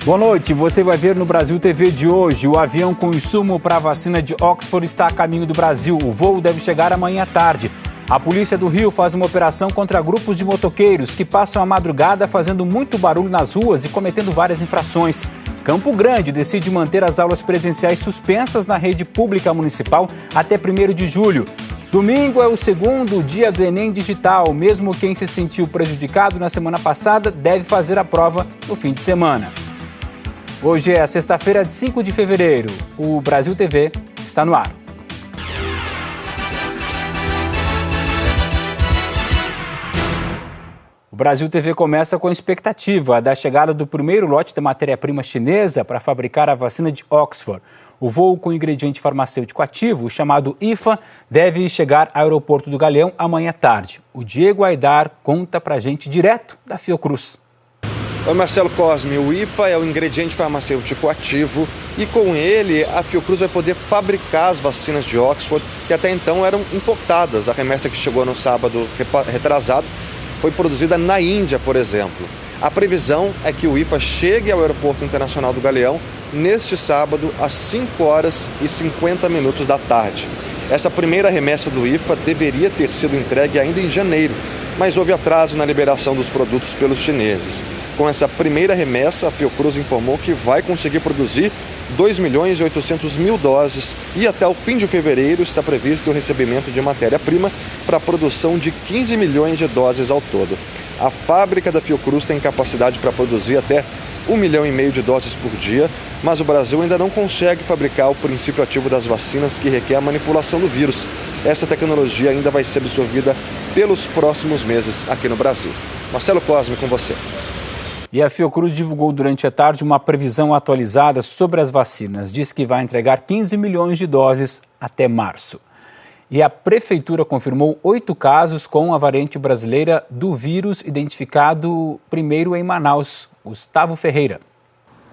Boa noite, você vai ver no Brasil TV de hoje. O avião com insumo para a vacina de Oxford está a caminho do Brasil. O voo deve chegar amanhã à tarde. A polícia do Rio faz uma operação contra grupos de motoqueiros que passam a madrugada fazendo muito barulho nas ruas e cometendo várias infrações. Campo Grande decide manter as aulas presenciais suspensas na rede pública municipal até 1º de julho. Domingo é o segundo dia do Enem Digital. Mesmo quem se sentiu prejudicado na semana passada deve fazer a prova no fim de semana. Hoje é sexta-feira, de 5 de fevereiro. O Brasil TV está no ar. O Brasil TV começa com a expectativa da chegada do primeiro lote da matéria-prima chinesa para fabricar a vacina de Oxford. O voo com ingrediente farmacêutico ativo, chamado IFA, deve chegar ao aeroporto do Galeão amanhã à tarde. O Diego Aidar conta pra gente direto da Fiocruz. Oi, Marcelo Cosme, o IFA é o ingrediente farmacêutico ativo e com ele a Fiocruz vai poder fabricar as vacinas de Oxford que até então eram importadas. A remessa que chegou no sábado retrasado foi produzida na Índia, por exemplo. A previsão é que o IFA chegue ao Aeroporto Internacional do Galeão neste sábado às 5h50 da tarde. Essa primeira remessa do IFA deveria ter sido entregue ainda em janeiro, mas houve atraso na liberação dos produtos pelos chineses. Com essa primeira remessa, a Fiocruz informou que vai conseguir produzir 2.800.000 doses e até o fim de fevereiro está previsto o recebimento de matéria-prima para a produção de 15 milhões de doses ao todo. A fábrica da Fiocruz tem capacidade para produzir até 1,5 milhão de doses por dia, mas o Brasil ainda não consegue fabricar o princípio ativo das vacinas que requer a manipulação do vírus. Essa tecnologia ainda vai ser absorvida pelos próximos meses aqui no Brasil. Marcelo Cosme, com você. E a Fiocruz divulgou durante a tarde uma previsão atualizada sobre as vacinas. Diz que vai entregar 15 milhões de doses até março. E a Prefeitura confirmou 8 casos com a variante brasileira do vírus, identificado primeiro em Manaus. Gustavo Ferreira.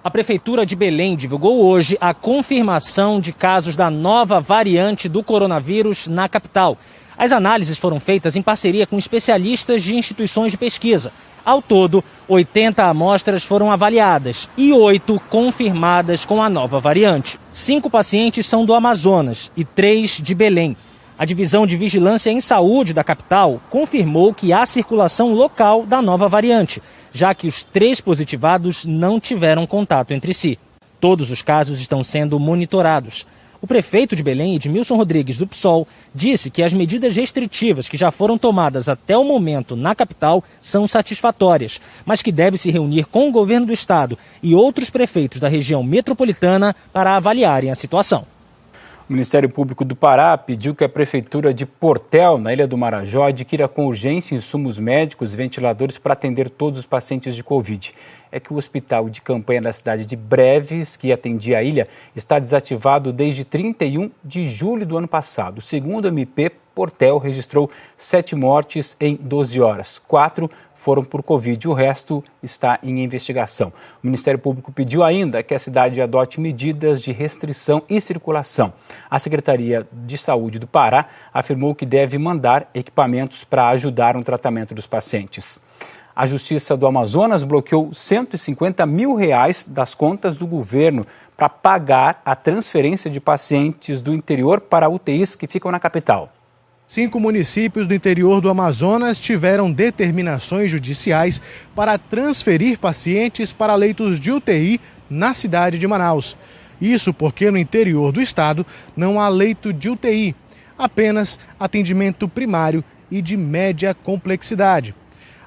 A Prefeitura de Belém divulgou hoje a confirmação de casos da nova variante do coronavírus na capital. As análises foram feitas em parceria com especialistas de instituições de pesquisa. Ao todo, 80 amostras foram avaliadas e 8 confirmadas com a nova variante. 5 pacientes são do Amazonas e 3 de Belém. A Divisão de Vigilância em Saúde da capital confirmou que há circulação local da nova variante, já que os 3 positivados não tiveram contato entre si. Todos os casos estão sendo monitorados. O prefeito de Belém, Edmilson Rodrigues, do PSOL, disse que as medidas restritivas que já foram tomadas até o momento na capital são satisfatórias, mas que deve se reunir com o governo do estado e outros prefeitos da região metropolitana para avaliarem a situação. O Ministério Público do Pará pediu que a Prefeitura de Portel, na Ilha do Marajó, adquira com urgência insumos médicos e ventiladores para atender todos os pacientes de Covid. É que o hospital de campanha da cidade de Breves, que atendia a ilha, está desativado desde 31 de julho do ano passado. Segundo o MP, Portel registrou 7 mortes em 12 horas. 4 foram por Covid, o resto está em investigação. O Ministério Público pediu ainda que a cidade adote medidas de restrição e circulação. A Secretaria de Saúde do Pará afirmou que deve mandar equipamentos para ajudar no tratamento dos pacientes. A Justiça do Amazonas bloqueou R$150 mil das contas do governo para pagar a transferência de pacientes do interior para UTIs que ficam na capital. 5 municípios do interior do Amazonas tiveram determinações judiciais para transferir pacientes para leitos de UTI na cidade de Manaus. Isso porque no interior do estado não há leito de UTI, apenas atendimento primário e de média complexidade.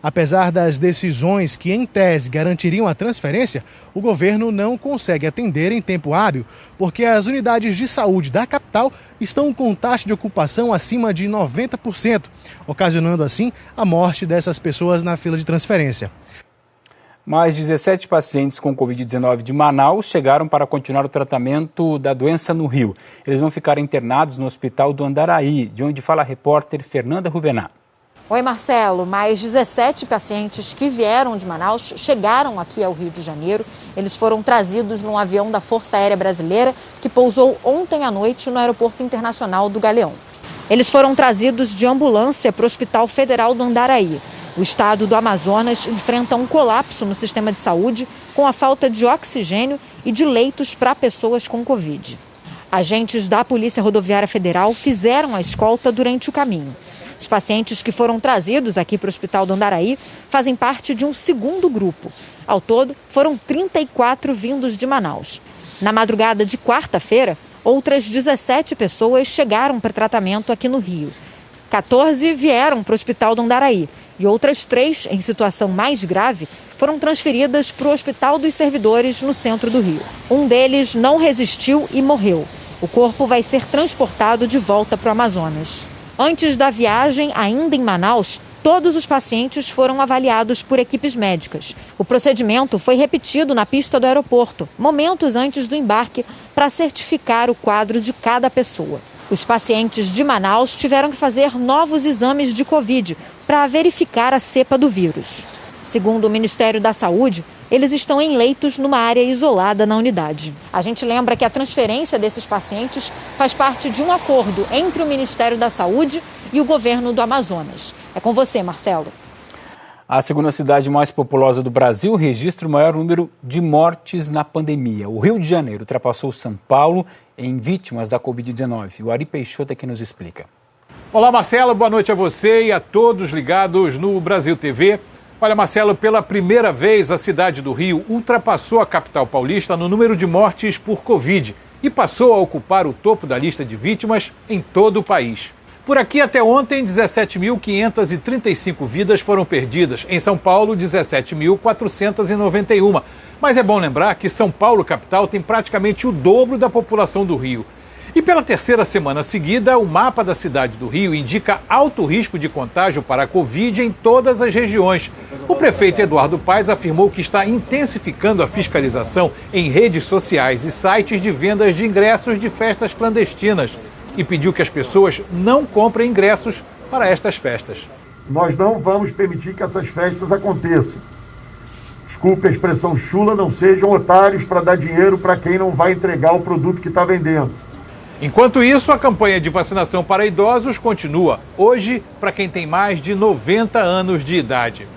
Apesar das decisões que, em tese, garantiriam a transferência, o governo não consegue atender em tempo hábil, porque as unidades de saúde da capital estão com taxa de ocupação acima de 90%, ocasionando, assim, a morte dessas pessoas na fila de transferência. Mais 17 pacientes com Covid-19 de Manaus chegaram para continuar o tratamento da doença no Rio. Eles vão ficar internados no hospital do Andaraí, de onde fala a repórter Fernanda Ruvená. Oi, Marcelo. Mais 17 pacientes que vieram de Manaus chegaram aqui ao Rio de Janeiro. Eles foram trazidos num avião da Força Aérea Brasileira que pousou ontem à noite no Aeroporto Internacional do Galeão. Eles foram trazidos de ambulância para o Hospital Federal do Andaraí. O estado do Amazonas enfrenta um colapso no sistema de saúde com a falta de oxigênio e de leitos para pessoas com Covid. Agentes da Polícia Rodoviária Federal fizeram a escolta durante o caminho. Os pacientes que foram trazidos aqui para o Hospital do Andaraí fazem parte de um segundo grupo. Ao todo, foram 34 vindos de Manaus. Na madrugada de quarta-feira, outras 17 pessoas chegaram para tratamento aqui no Rio. 14 vieram para o Hospital do Andaraí e outras 3, em situação mais grave, foram transferidas para o Hospital dos Servidores, no centro do Rio. Um deles não resistiu e morreu. O corpo vai ser transportado de volta para o Amazonas. Antes da viagem, ainda em Manaus, todos os pacientes foram avaliados por equipes médicas. O procedimento foi repetido na pista do aeroporto, momentos antes do embarque, para certificar o quadro de cada pessoa. Os pacientes de Manaus tiveram que fazer novos exames de Covid para verificar a cepa do vírus. Segundo o Ministério da Saúde, eles estão em leitos numa área isolada na unidade. A gente lembra que a transferência desses pacientes faz parte de um acordo entre o Ministério da Saúde e o governo do Amazonas. É com você, Marcelo. A segunda cidade mais populosa do Brasil registra o maior número de mortes na pandemia. O Rio de Janeiro ultrapassou São Paulo em vítimas da Covid-19. O Ari Peixoto é quem nos explica. Olá, Marcelo. Boa noite a você e a todos ligados no Brasil TV. Olha, Marcelo, pela primeira vez a cidade do Rio ultrapassou a capital paulista no número de mortes por Covid e passou a ocupar o topo da lista de vítimas em todo o país. Por aqui, até ontem, 17.535 vidas foram perdidas. Em São Paulo, 17.491. Mas é bom lembrar que São Paulo, capital, tem praticamente o dobro da população do Rio. E pela terceira semana seguida, o mapa da cidade do Rio indica alto risco de contágio para a Covid em todas as regiões. O prefeito Eduardo Paes afirmou que está intensificando a fiscalização em redes sociais e sites de vendas de ingressos de festas clandestinas e pediu que as pessoas não comprem ingressos para estas festas. Nós não vamos permitir que essas festas aconteçam. Desculpe a expressão chula, não sejam otários para dar dinheiro para quem não vai entregar o produto que está vendendo. Enquanto isso, a campanha de vacinação para idosos continua, hoje para quem tem mais de 90 anos de idade.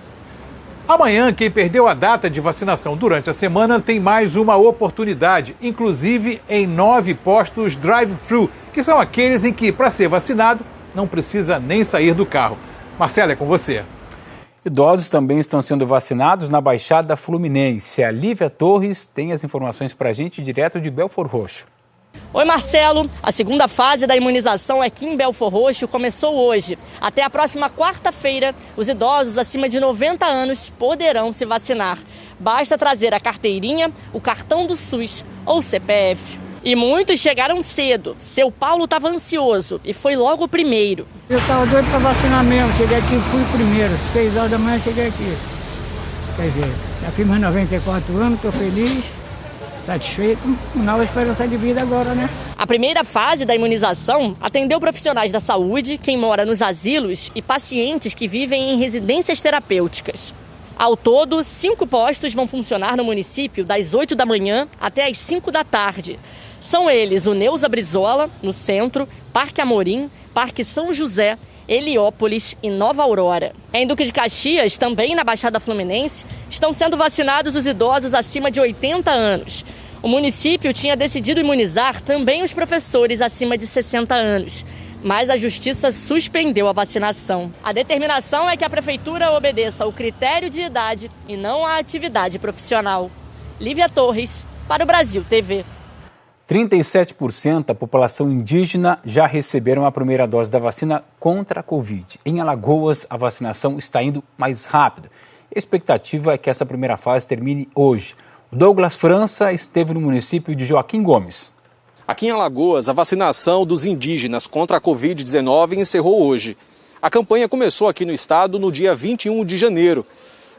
Amanhã, quem perdeu a data de vacinação durante a semana tem mais uma oportunidade, inclusive em 9 postos drive-thru, que são aqueles em que, para ser vacinado, não precisa nem sair do carro. Marcelo, é com você. Idosos também estão sendo vacinados na Baixada Fluminense. A Lívia Torres tem as informações para a gente direto de Belford Roxo. Oi, Marcelo. A segunda fase da imunização aqui em Belford Roxo começou hoje. Até a próxima quarta-feira, os idosos acima de 90 anos poderão se vacinar. Basta trazer a carteirinha, o cartão do SUS ou CPF. E muitos chegaram cedo. Seu Paulo estava ansioso e foi logo o primeiro. Eu estava doido para vacinar mesmo. Cheguei aqui e fui primeiro. 6 horas da manhã cheguei aqui. Quer dizer, já fiz meus 94 anos, estou feliz. Satisfeito, com nova esperança de vida agora, né? A primeira fase da imunização atendeu profissionais da saúde, quem mora nos asilos e pacientes que vivem em residências terapêuticas. Ao todo, 5 postos vão funcionar no município das 8 da manhã até as 5 da tarde. São eles o Neuza Brizola, no centro, Parque Amorim, Parque São José, Heliópolis e Nova Aurora. Em Duque de Caxias, também na Baixada Fluminense, estão sendo vacinados os idosos acima de 80 anos. O município tinha decidido imunizar também os professores acima de 60 anos, mas a Justiça suspendeu a vacinação. A determinação é que a Prefeitura obedeça ao critério de idade e não à atividade profissional. Lívia Torres, para o Brasil TV. 37% da população indígena já receberam a primeira dose da vacina contra a Covid. Em Alagoas, a vacinação está indo mais rápido. A expectativa é que essa primeira fase termine hoje. O Douglas França esteve no município de Joaquim Gomes. Aqui em Alagoas, a vacinação dos indígenas contra a Covid-19 encerrou hoje. A campanha começou aqui no estado no dia 21 de janeiro.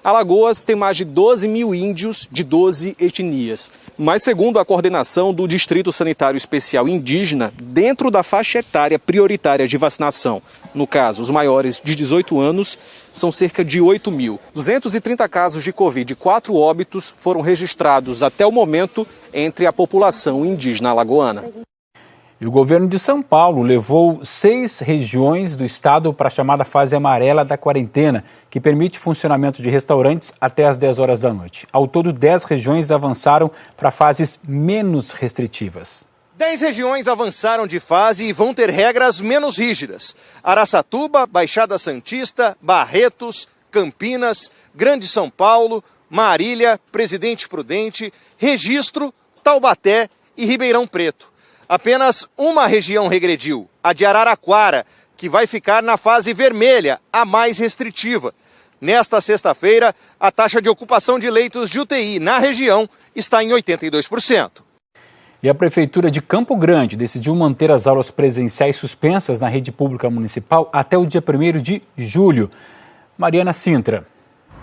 Alagoas tem mais de 12 mil índios de 12 etnias. Mas segundo a coordenação do Distrito Sanitário Especial Indígena, dentro da faixa etária prioritária de vacinação, no caso, os maiores de 18 anos, são cerca de 8 mil. 230 casos de Covid e 4 óbitos foram registrados até o momento entre a população indígena alagoana. E o governo de São Paulo levou 6 regiões do estado para a chamada fase amarela da quarentena, que permite funcionamento de restaurantes até às 10 horas da noite. Ao todo, 10 regiões avançaram para fases menos restritivas. 10 regiões avançaram de fase e vão ter regras menos rígidas. Araçatuba, Baixada Santista, Barretos, Campinas, Grande São Paulo, Marília, Presidente Prudente, Registro, Taubaté e Ribeirão Preto. Apenas uma região regrediu, a de Araraquara, que vai ficar na fase vermelha, a mais restritiva. Nesta sexta-feira, a taxa de ocupação de leitos de UTI na região está em 82%. E a Prefeitura de Campo Grande decidiu manter as aulas presenciais suspensas na rede pública municipal até o dia 1º de julho. Mariana Sintra.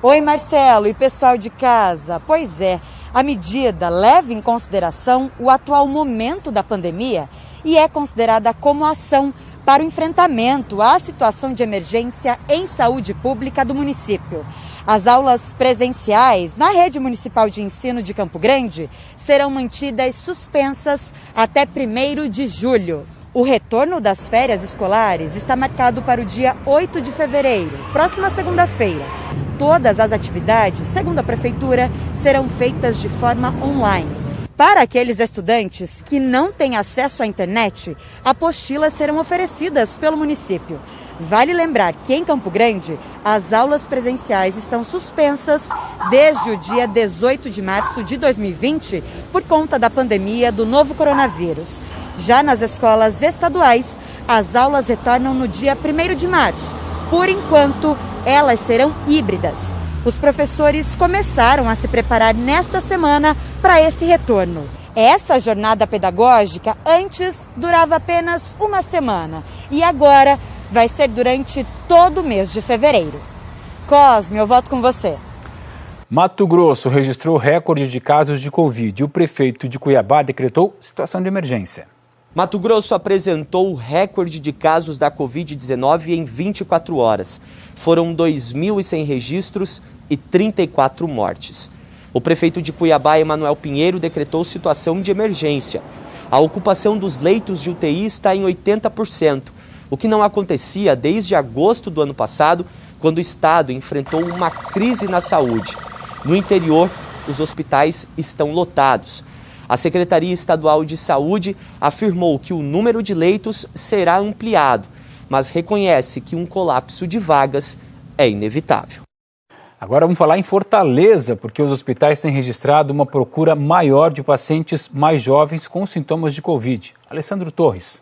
Oi, Marcelo e pessoal de casa. Pois é, a medida leva em consideração o atual momento da pandemia e é considerada como ação para o enfrentamento à situação de emergência em saúde pública do município. As aulas presenciais na rede municipal de ensino de Campo Grande serão mantidas suspensas até 1º de julho. O retorno das férias escolares está marcado para o dia 8 de fevereiro, próxima segunda-feira. Todas as atividades, segundo a Prefeitura, serão feitas de forma online. Para aqueles estudantes que não têm acesso à internet, apostilas serão oferecidas pelo município. Vale lembrar que em Campo Grande, as aulas presenciais estão suspensas desde o dia 18 de março de 2020 por conta da pandemia do novo coronavírus. Já nas escolas estaduais, as aulas retornam no dia 1º de março. Por enquanto, elas serão híbridas. Os professores começaram a se preparar nesta semana para esse retorno. Essa jornada pedagógica antes durava apenas uma semana e agora vai ser durante todo o mês de fevereiro. Cosme, eu volto com você. Mato Grosso registrou recorde de casos de Covid e o prefeito de Cuiabá decretou situação de emergência. Mato Grosso apresentou o recorde de casos da Covid-19 em 24 horas. Foram 2.100 registros e 34 mortes. O prefeito de Cuiabá, Emanuel Pinheiro, decretou situação de emergência. A ocupação dos leitos de UTI está em 80%, o que não acontecia desde agosto do ano passado, quando o estado enfrentou uma crise na saúde. No interior, os hospitais estão lotados. A Secretaria Estadual de Saúde afirmou que o número de leitos será ampliado, mas reconhece que um colapso de vagas é inevitável. Agora vamos falar em Fortaleza, porque os hospitais têm registrado uma procura maior de pacientes mais jovens com sintomas de Covid. Alessandro Torres.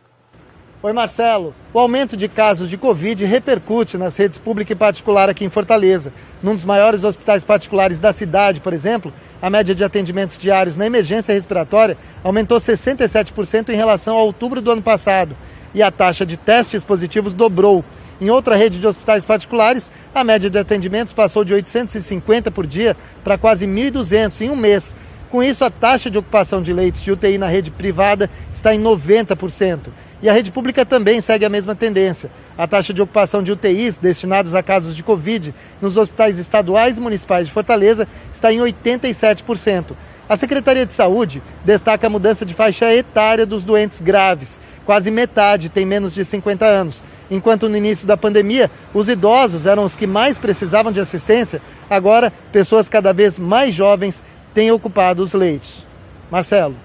Oi, Marcelo. O aumento de casos de Covid repercute nas redes pública e particular aqui em Fortaleza. Num dos maiores hospitais particulares da cidade, por exemplo, a média de atendimentos diários na emergência respiratória aumentou 67% em relação a outubro do ano passado. E a taxa de testes positivos dobrou. Em outra rede de hospitais particulares, a média de atendimentos passou de 850 por dia para quase 1.200 em um mês. Com isso, a taxa de ocupação de leitos de UTI na rede privada está em 90%. E a rede pública também segue a mesma tendência. A taxa de ocupação de UTIs destinadas a casos de Covid nos hospitais estaduais e municipais de Fortaleza está em 87%. A Secretaria de Saúde destaca a mudança de faixa etária dos doentes graves. Quase metade tem menos de 50 anos. Enquanto no início da pandemia, os idosos eram os que mais precisavam de assistência, agora pessoas cada vez mais jovens têm ocupado os leitos. Marcelo.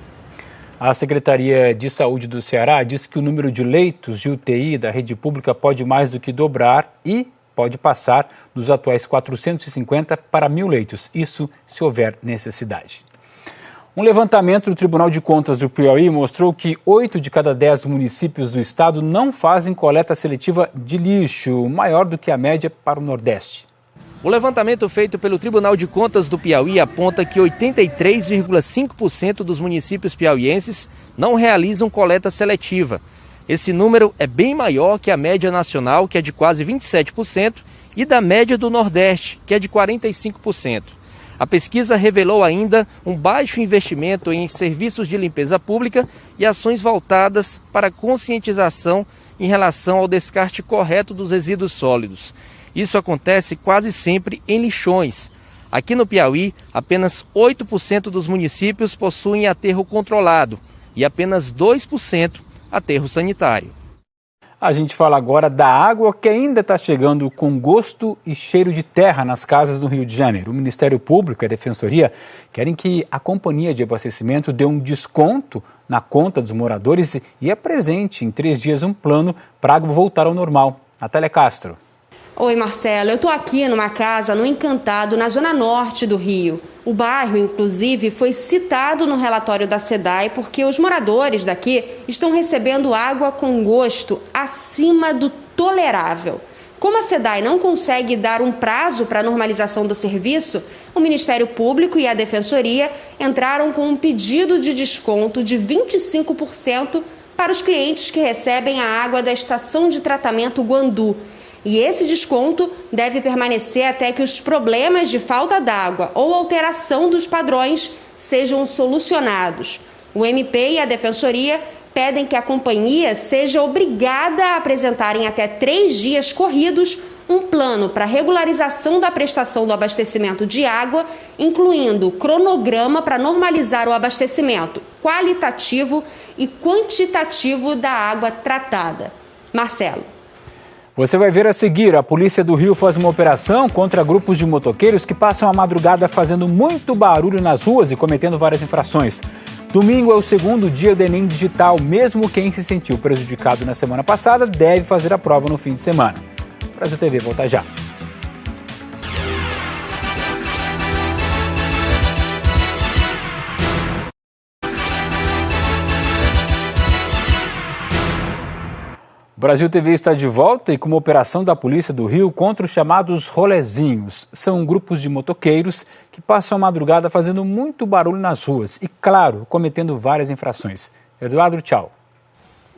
A Secretaria de Saúde do Ceará diz que o número de leitos de UTI da rede pública pode mais do que dobrar e pode passar dos atuais 450 para 1.000 leitos, isso se houver necessidade. Um levantamento do Tribunal de Contas do Piauí mostrou que 8 de cada 10 municípios do estado não fazem coleta seletiva de lixo, maior do que a média para o Nordeste. O levantamento feito pelo Tribunal de Contas do Piauí aponta que 83,5% dos municípios piauienses não realizam coleta seletiva. Esse número é bem maior que a média nacional, que é de quase 27%, e da média do Nordeste, que é de 45%. A pesquisa revelou ainda um baixo investimento em serviços de limpeza pública e ações voltadas para a conscientização em relação ao descarte correto dos resíduos sólidos. Isso acontece quase sempre em lixões. Aqui no Piauí, apenas 8% dos municípios possuem aterro controlado e apenas 2% aterro sanitário. A gente fala agora da água que ainda está chegando com gosto e cheiro de terra nas casas do Rio de Janeiro. O Ministério Público e a Defensoria querem que a companhia de abastecimento dê um desconto na conta dos moradores e apresente em 3 dias um plano para a água voltar ao normal. Natália Castro. Oi, Marcelo. Eu estou aqui numa casa no Encantado, na zona norte do Rio. O bairro, inclusive, foi citado no relatório da SEDAI porque os moradores daqui estão recebendo água com gosto acima do tolerável. Como a SEDAI não consegue dar um prazo para a normalização do serviço, o Ministério Público e a Defensoria entraram com um pedido de desconto de 25% para os clientes que recebem a água da estação de tratamento Guandu. E esse desconto deve permanecer até que os problemas de falta d'água ou alteração dos padrões sejam solucionados. O MP e a Defensoria pedem que a companhia seja obrigada a apresentar em até 3 dias corridos um plano para regularização da prestação do abastecimento de água, incluindo cronograma para normalizar o abastecimento qualitativo e quantitativo da água tratada. Marcelo. Você vai ver a seguir, a Polícia do Rio faz uma operação contra grupos de motoqueiros que passam a madrugada fazendo muito barulho nas ruas e cometendo várias infrações. Domingo é o 2º dia do Enem Digital. Mesmo quem se sentiu prejudicado na semana passada deve fazer a prova no fim de semana. Brasil TV volta já. O Brasil TV está de volta e com uma operação da Polícia do Rio contra os chamados rolezinhos. São grupos de motoqueiros que passam a madrugada fazendo muito barulho nas ruas e, claro, cometendo várias infrações. Eduardo, tchau.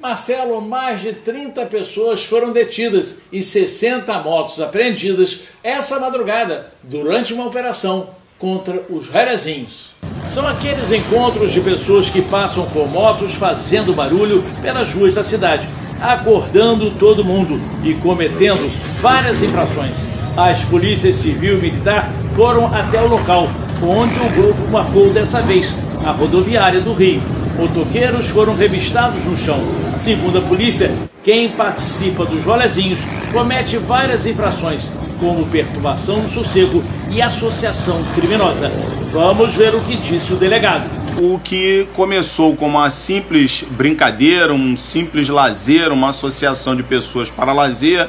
Marcelo, mais de 30 pessoas foram detidas e 60 motos apreendidas essa madrugada durante uma operação contra os rolezinhos. São aqueles encontros de pessoas que passam por motos fazendo barulho pelas ruas da cidade, acordando todo mundo e cometendo várias infrações. As polícias civil e militar foram até o local, onde o grupo marcou dessa vez a rodoviária do Rio. Motoqueiros foram revistados no chão. Segundo a polícia, quem participa dos rolezinhos comete várias infrações, como perturbação do sossego e associação criminosa. Vamos ver o que disse o delegado. O que começou como uma simples brincadeira, um simples lazer, uma associação de pessoas para lazer,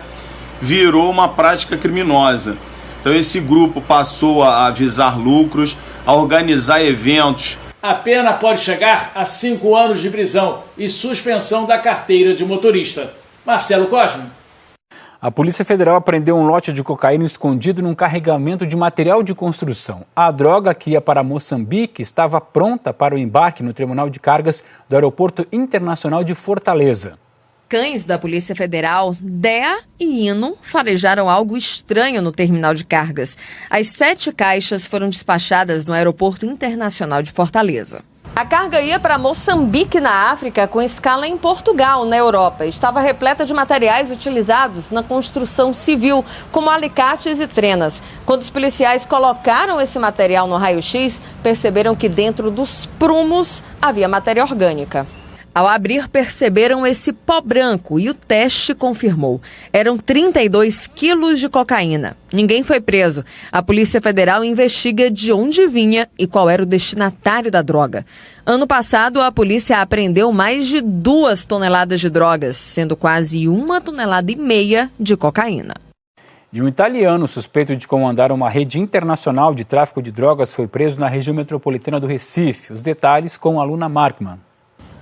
virou uma prática criminosa. Então esse grupo passou a visar lucros, a organizar eventos. A pena pode chegar a 5 anos de prisão e suspensão da carteira de motorista. Marcelo Cosme. A Polícia Federal apreendeu um lote de cocaína escondido num carregamento de material de construção. A droga, que ia para Moçambique, estava pronta para o embarque no terminal de cargas do Aeroporto Internacional de Fortaleza. Cães da Polícia Federal, DEA e Hino, farejaram algo estranho no terminal de cargas. As 7 caixas foram despachadas no Aeroporto Internacional de Fortaleza. A carga ia para Moçambique, na África, com escala em Portugal, na Europa. Estava repleta de materiais utilizados na construção civil, como alicates e trenas. Quando os policiais colocaram esse material no raio-x, perceberam que dentro dos prumos havia matéria orgânica. Ao abrir, perceberam esse pó branco e o teste confirmou. Eram 32 quilos de cocaína. Ninguém foi preso. A Polícia Federal investiga de onde vinha e qual era o destinatário da droga. Ano passado, a polícia apreendeu mais de 2 toneladas de drogas, sendo quase 1,5 toneladas de cocaína. E um italiano suspeito de comandar uma rede internacional de tráfico de drogas foi preso na região metropolitana do Recife. Os detalhes com a Luna Markman.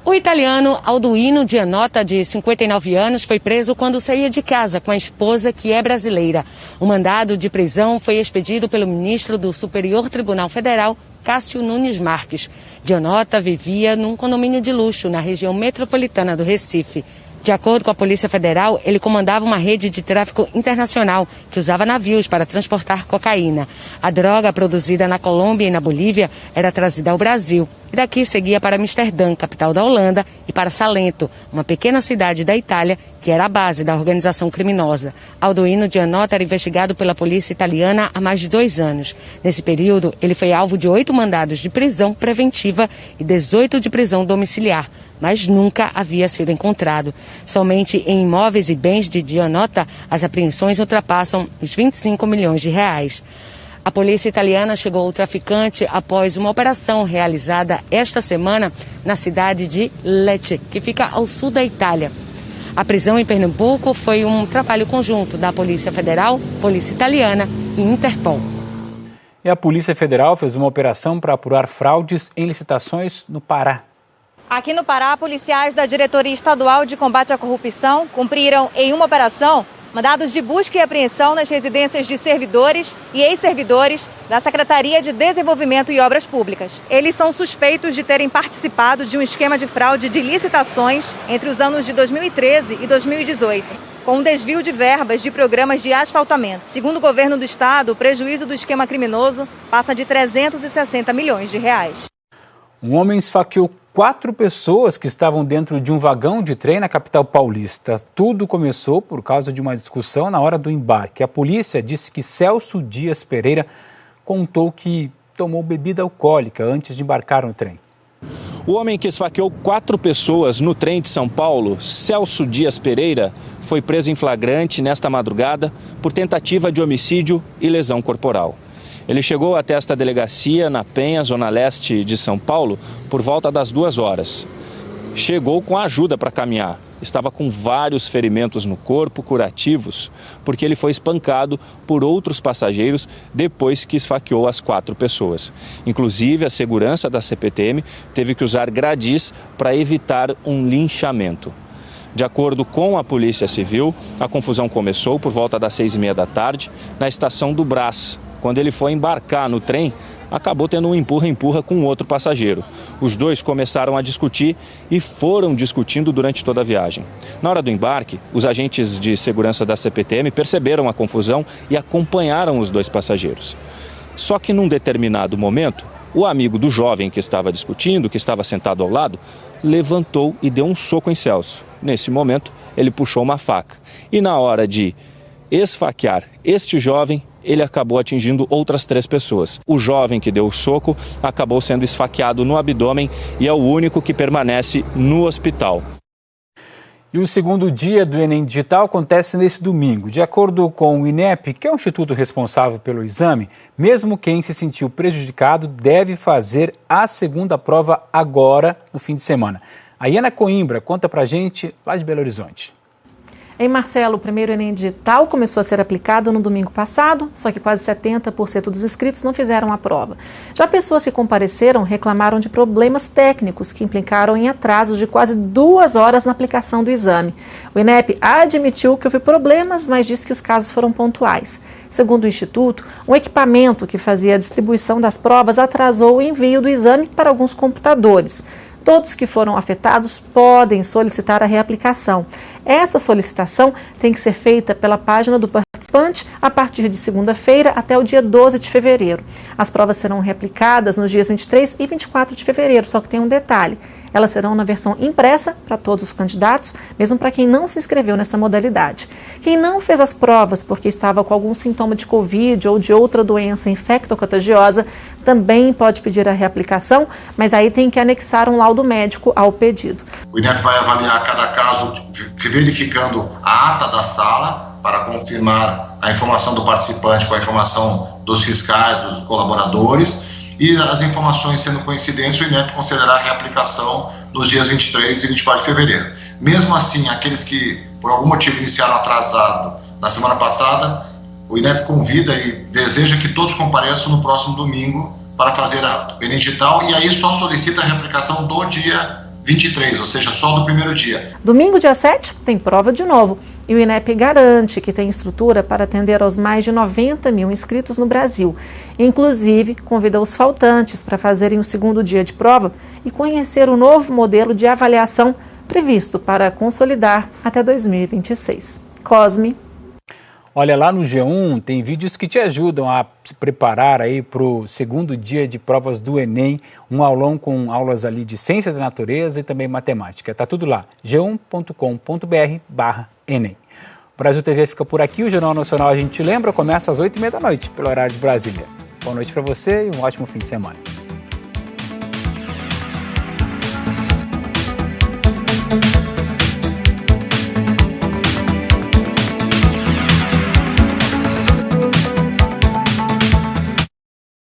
O italiano Alduino Giannotta, de 59 anos, foi preso quando saía de casa com a esposa, que é brasileira. O mandado de prisão foi expedido pelo ministro do Superior Tribunal Federal, Cássio Nunes Marques. Giannotta vivia num condomínio de luxo na região metropolitana do Recife. De acordo com a Polícia Federal, ele comandava uma rede de tráfico internacional que usava navios para transportar cocaína. A droga produzida na Colômbia e na Bolívia era trazida ao Brasil. e daqui seguia para Amsterdã, capital da Holanda, e para Salento, uma pequena cidade da Itália, que era a base da organização criminosa. Aldoino Gianotta era investigado pela polícia italiana há mais de 2 anos. Nesse período, ele foi alvo de 8 mandados de prisão preventiva e 18 de prisão domiciliar, mas nunca havia sido encontrado. Somente em imóveis e bens de Gianotta, as apreensões ultrapassam os 25 milhões de reais. A polícia italiana chegou ao traficante após uma operação realizada esta semana na cidade de Lecce, que fica ao sul da Itália. A prisão em Pernambuco foi um trabalho conjunto da Polícia Federal, Polícia Italiana e Interpol. E a Polícia Federal fez uma operação para apurar fraudes em licitações no Pará. Aqui no Pará, policiais da Diretoria Estadual de Combate à Corrupção cumpriram em uma operação mandados de busca e apreensão nas residências de servidores e ex-servidores da Secretaria de Desenvolvimento e Obras Públicas. Eles são suspeitos de terem participado de um esquema de fraude de licitações entre os anos de 2013 e 2018, com um desvio de verbas de programas de asfaltamento. Segundo o governo do estado, o prejuízo do esquema criminoso passa de 360 milhões de reais. Um homem esfaqueou 4 pessoas que estavam dentro de um vagão de trem na capital paulista. Tudo começou por causa de uma discussão na hora do embarque. A polícia disse que Celso Dias Pereira contou que tomou bebida alcoólica antes de embarcar no trem. O homem que esfaqueou 4 pessoas no trem de São Paulo, Celso Dias Pereira, foi preso em flagrante nesta madrugada por tentativa de homicídio e lesão corporal. Ele chegou até esta delegacia na Penha, zona leste de São Paulo, por volta das 2 horas. Chegou com ajuda para caminhar. Estava com vários ferimentos no corpo, curativos, porque ele foi espancado por outros passageiros depois que esfaqueou as 4 pessoas. Inclusive, a segurança da CPTM teve que usar gradis para evitar um linchamento. De acordo com a Polícia Civil, a confusão começou por volta das 6h30 da tarde na estação do Brás. Quando ele foi embarcar no trem, acabou tendo um empurra-empurra com outro passageiro. Os dois começaram a discutir e foram discutindo durante toda a viagem. Na hora do embarque, os agentes de segurança da CPTM perceberam a confusão e acompanharam os 2 passageiros. Só que num determinado momento, o amigo do jovem que estava discutindo, que estava sentado ao lado, levantou e deu um soco em Celso. Nesse momento, ele puxou uma faca. E na hora de esfaquear este jovem, ele acabou atingindo outras 3 pessoas. O jovem que deu o soco acabou sendo esfaqueado no abdômen e é o único que permanece no hospital. E o segundo dia do Enem Digital acontece nesse domingo. De acordo com o INEP, que é o instituto responsável pelo exame, mesmo quem se sentiu prejudicado deve fazer a segunda prova agora, no fim de semana. A Iana Coimbra conta pra gente lá de Belo Horizonte. Em Marcelo, o primeiro Enem Digital começou a ser aplicado no domingo passado, só que quase 70% dos inscritos não fizeram a prova. Já pessoas que compareceram reclamaram de problemas técnicos que implicaram em atrasos de quase 2 horas na aplicação do exame. O INEP admitiu que houve problemas, mas disse que os casos foram pontuais. Segundo o Instituto, um equipamento que fazia a distribuição das provas atrasou o envio do exame para alguns computadores. Todos que foram afetados podem solicitar a reaplicação. Essa solicitação tem que ser feita pela página do participante a partir de segunda-feira até o dia 12 de fevereiro. As provas serão reaplicadas nos dias 23 e 24 de fevereiro, só que tem um detalhe. Elas serão na versão impressa para todos os candidatos, mesmo para quem não se inscreveu nessa modalidade. Quem não fez as provas porque estava com algum sintoma de Covid ou de outra doença infectocontagiosa também pode pedir a reaplicação, mas aí tem que anexar um laudo médico ao pedido. O INEP vai avaliar cada caso verificando a ata da sala para confirmar a informação do participante com a informação dos fiscais, dos colaboradores, e as informações sendo coincidentes, o INEP considerará a reaplicação nos dias 23 e 24 de fevereiro. Mesmo assim, aqueles que por algum motivo iniciaram atrasado na semana passada, o INEP convida e deseja que todos compareçam no próximo domingo para fazer o Enem Digital, e aí só solicita a reaplicação do dia 23, ou seja, só do primeiro dia. Domingo, dia 7, tem prova de novo. E o INEP garante que tem estrutura para atender aos mais de 90 mil inscritos no Brasil. Inclusive, convida os faltantes para fazerem o segundo dia de prova e conhecer o novo modelo de avaliação previsto para consolidar até 2026. Cosme. Olha, lá no G1 tem vídeos que te ajudam a se preparar aí para o segundo dia de provas do Enem, um aulão com aulas ali de ciência da natureza e também matemática. Tá tudo lá, g1.com.br/Enem. O Brasil TV fica por aqui, o Jornal Nacional, a gente lembra, começa às 8h30 da noite, pelo horário de Brasília. Boa noite para você e um ótimo fim de semana.